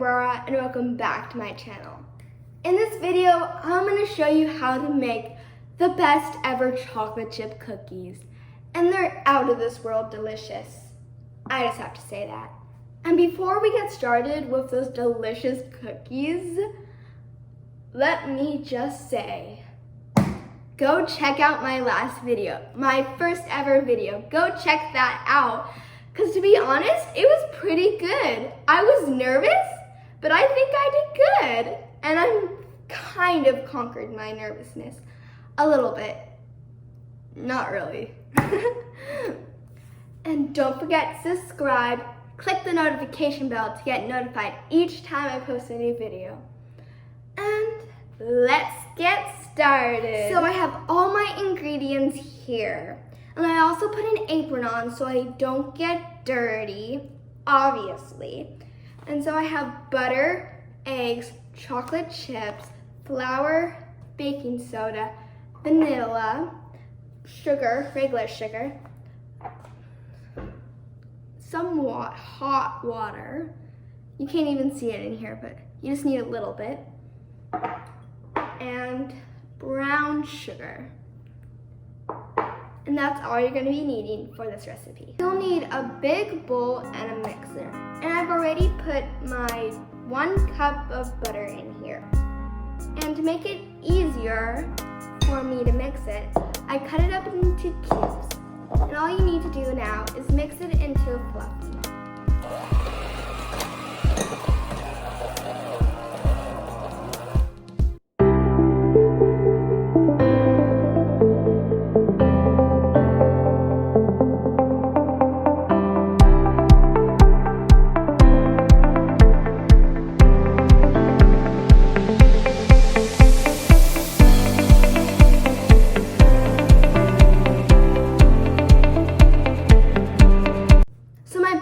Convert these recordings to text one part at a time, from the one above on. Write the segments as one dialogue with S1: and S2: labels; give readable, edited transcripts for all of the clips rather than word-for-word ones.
S1: Aurora and welcome back to my channel. In this video, I'm going to show you how to make the best ever chocolate chip cookies. And they're out of this world delicious. I just have to say that. And before we get started with those delicious cookies, let me just say, go check out my last video, my first ever video. Go check that out. Because to be honest, it was pretty good. I was nervous, but I think I did good. And I kind of conquered my nervousness a little bit. Not really. And don't forget to subscribe, click the notification bell to get notified each time I post a new video. And let's get started. So I have all my ingredients here. And I also put an apron on so I don't get dirty, obviously. And so I have butter, eggs, chocolate chips, flour, baking soda, vanilla, sugar, regular sugar, some hot water. You can't even see it in here, but you just need a little bit. And brown sugar. And that's all you're going to be needing for this recipe. You'll need a big bowl and a mixer. And I've already put my 1 cup of butter in here. And to make it easier for me to mix it, I cut it up into cubes. And all you need to do now is mix it into a fluffy.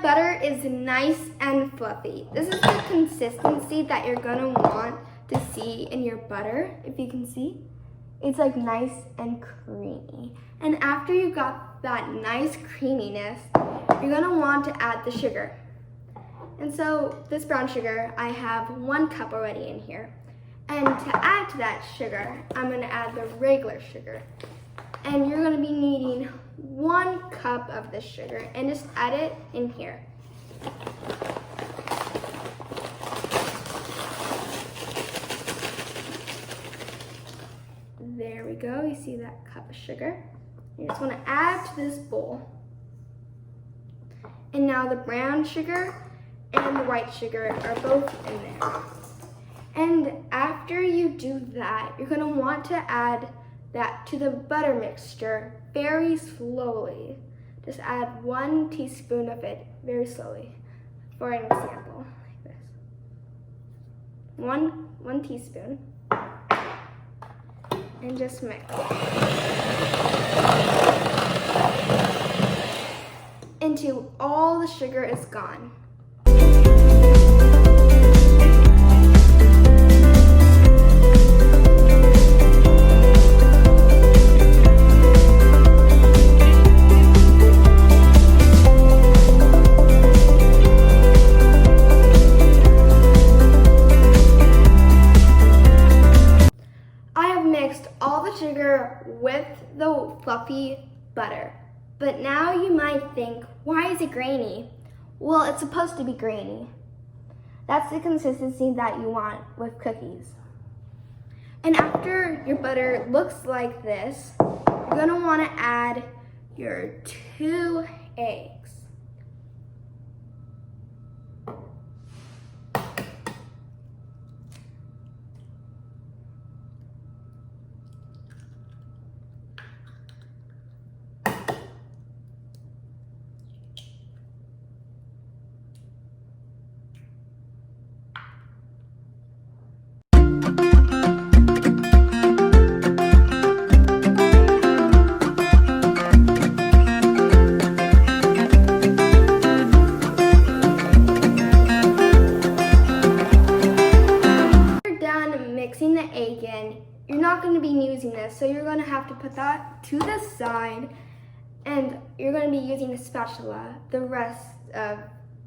S1: Butter is nice and fluffy. This is the consistency that you're gonna want to see in your butter. If you can see, it's like nice and creamy. And after you got that nice creaminess, you're gonna want to add the sugar. And so this brown sugar, I have 1 cup already in here. And to add to that sugar, I'm gonna add the regular sugar. And you're gonna be needing 1 cup of this sugar and just add it in here. There we go, you see that cup of sugar? You just wanna add to this bowl. And now the brown sugar and the white sugar are both in there. And after you do that, you're gonna want to add that to the butter mixture very slowly. Just add 1 teaspoon of it very slowly. For an example, like this. One teaspoon. And just mix. Until all the sugar is gone. All the sugar with the fluffy butter. But now you might think, why is it grainy? Well, it's supposed to be grainy. That's the consistency that you want with cookies. And after your butter looks like this, you're gonna wanna add your 2 eggs. Mixing the egg in, you're not going to be using this, so you're going to have to put that to the side, and you're going to be using a spatula the rest of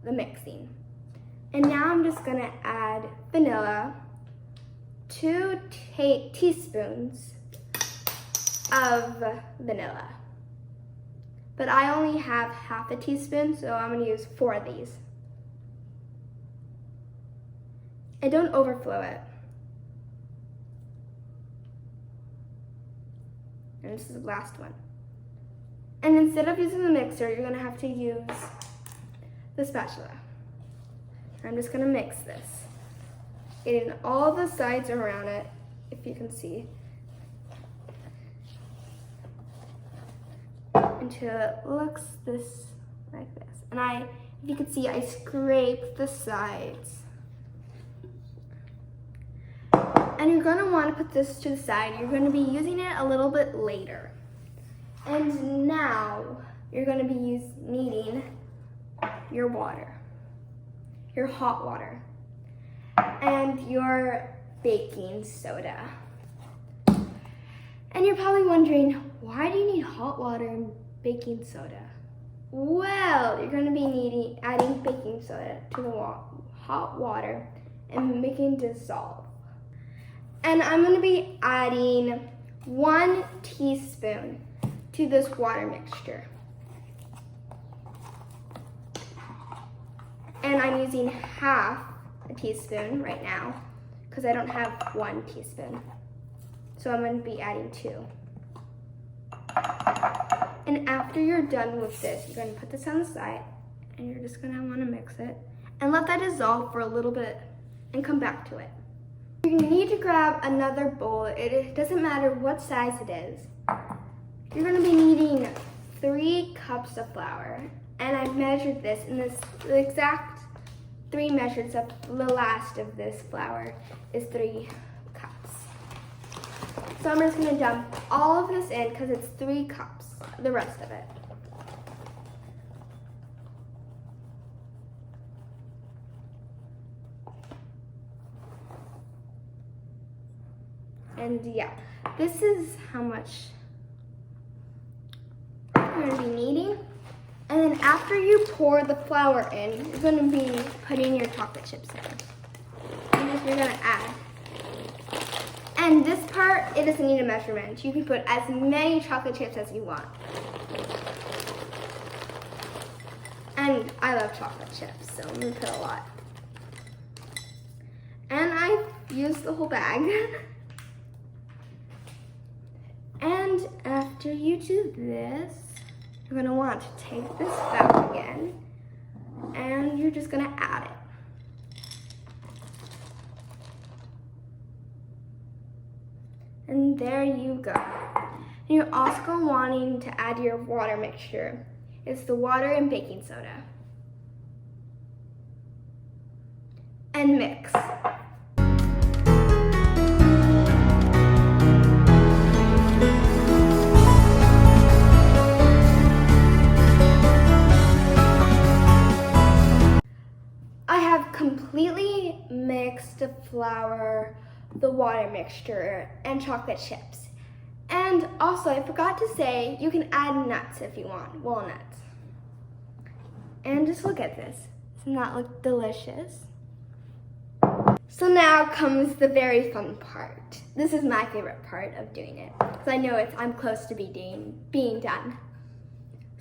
S1: the mixing. And now I'm just gonna add vanilla, 2 teaspoons of vanilla. But I only have half a teaspoon, so I'm gonna use 4 of these. And don't overflow it. And this is the last one. And instead of using the mixer, you're gonna have to use the spatula. I'm just gonna mix this, getting all the sides around it, if you can see, until it looks like this. And if you can see, I scrape the sides. And you're gonna wanna put this to the side. You're gonna be using it a little bit later. And now you're gonna be needing your water, your hot water, and your baking soda. And you're probably wondering, why do you need hot water and baking soda? Well, you're gonna be adding baking soda to the hot water and making dissolve. And I'm gonna be adding 1 teaspoon to this water mixture. And I'm using half a teaspoon right now because I don't have 1 teaspoon. So I'm gonna be adding 2. And after you're done with this, you're gonna put this on the side and you're just gonna wanna mix it and let that dissolve for a little bit and come back to it. You need to grab another bowl. It doesn't matter what size it is. You're gonna be needing 3 cups of flour. And I've measured this, and the exact 3 measures of the last of this flour is 3 cups. So I'm just gonna dump all of this in because it's 3 cups, the rest of it. And yeah, this is how much you're gonna be needing. And then after you pour the flour in, you're gonna be putting your chocolate chips in. And you're gonna add. And this part, it doesn't need a measurement. You can put as many chocolate chips as you want. And I love chocolate chips, so I'm gonna put a lot. And I used the whole bag. And after you do this, you're gonna want to take this back again, and you're just gonna add it. And there you go. And you're also wanting to add your water mixture. It's the water and baking soda. And mix. Completely mixed the flour, the water mixture, and chocolate chips. And also, I forgot to say, you can add nuts if you want, walnuts. And just look at this. Doesn't that look delicious? So now comes the very fun part. This is my favorite part of doing it, because I know I'm close to being done.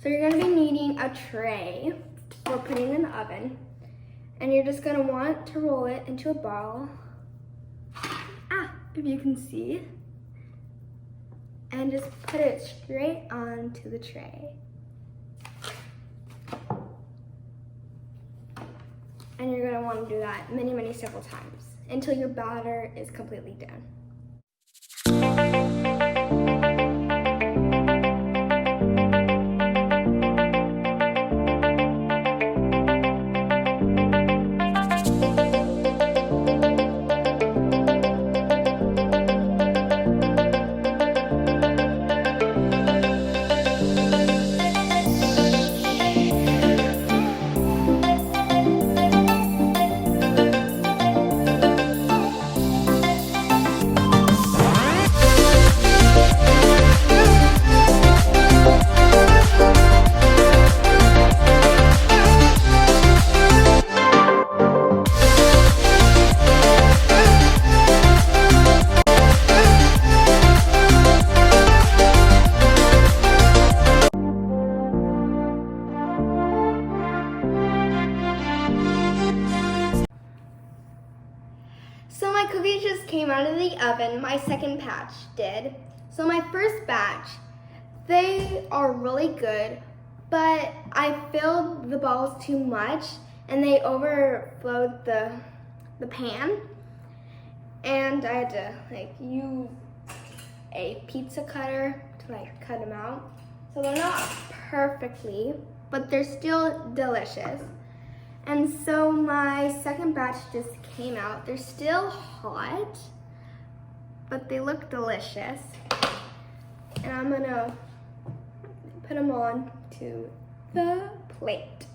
S1: So you're gonna be needing a tray for putting in the oven. And you're just gonna want to roll it into a ball. If you can see. And just put it straight onto the tray. And you're gonna wanna do that many, several times until your batter is completely done. 11, my second batch did. So my first batch, they are really good, but I filled the balls too much and they overflowed the pan. And I had to use a pizza cutter to cut them out. So they're not perfectly, but they're still delicious. And so my second batch just came out. They're still hot, but they look delicious. And I'm gonna put them on to the plate.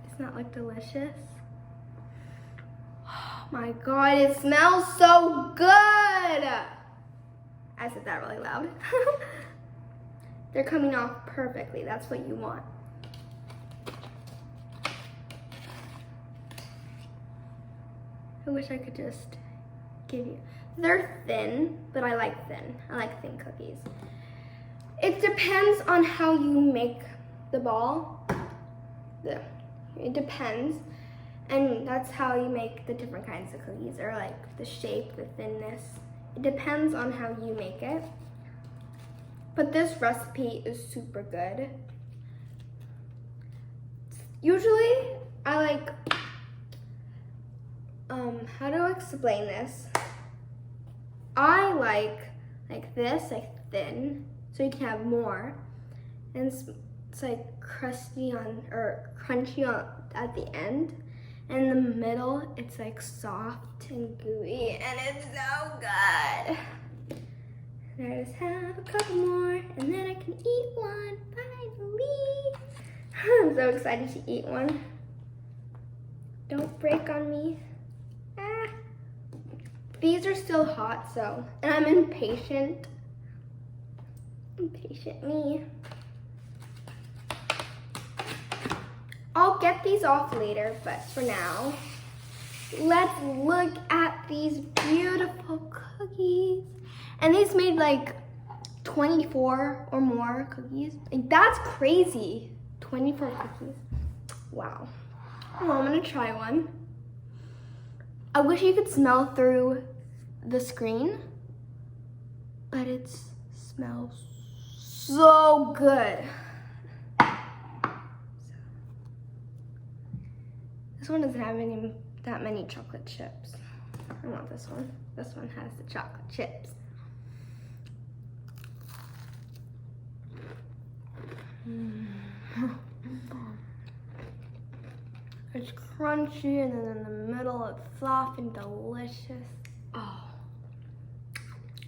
S1: Doesn't that look delicious? Oh my God, it smells so good. I said that really loud. They're coming off perfectly. That's what you want. I wish I could just give you. They're thin, but I like thin. I like thin cookies. It depends on how you make the ball. It depends. And that's how you make the different kinds of cookies, or like the shape, the thinness. It depends on how you make it. But this recipe is super good. Usually, I like, how do I explain this? I like this, thin, so you can have more. And it's like crusty or crunchy at the end. And in the middle, it's like soft and gooey, and it's so good. And I just have a couple more, and then I can eat one, finally. I'm so excited to eat one. Don't break on me. Ah. These are still hot, and I'm impatient. Impatient me. I'll get these off later, but for now, let's look at these beautiful cookies. And these made like 24 or more cookies. That's crazy. 24 cookies. Wow. Oh, I'm gonna try one. I wish you could smell through the screen, but it smells so good. This one doesn't have that many chocolate chips. I want this one. This one has the chocolate chips. It's crunchy, and then in the middle it's soft and delicious. Oh,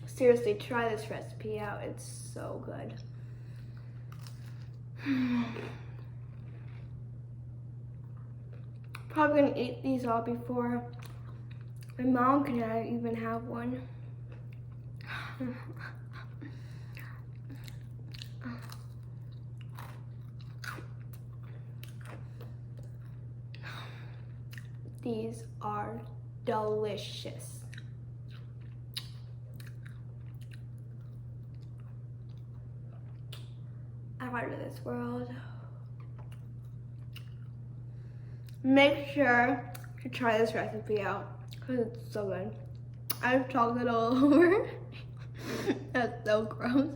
S1: seriously, try this recipe out. It's so good. Probably gonna eat these all before my mom can even have one. These are delicious. Out of this world. Make sure to try this recipe out because it's so good. I have chocolate all over. That's so gross.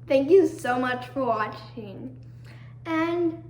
S1: Thank you so much for watching. And